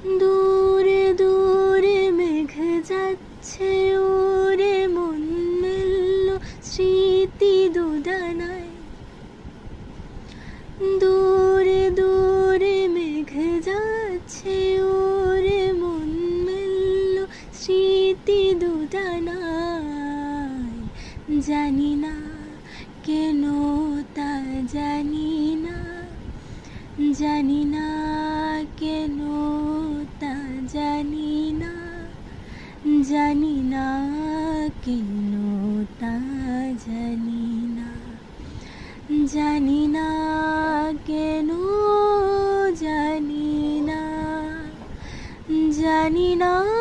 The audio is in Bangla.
দূরে দূরে মেঘ যাচ্ছে ওরে মন মেলল স্মৃতি দুদানায়। দূরে দূরে মেঘ যাচ্ছে ওরে মন মেলল স্মৃতি দুদানায়। জানি না কেন তা জানি না, জানি না কেন তা জানি না, জানি না কেন তা জানি না, জানি না কেন জানি না, জানি না।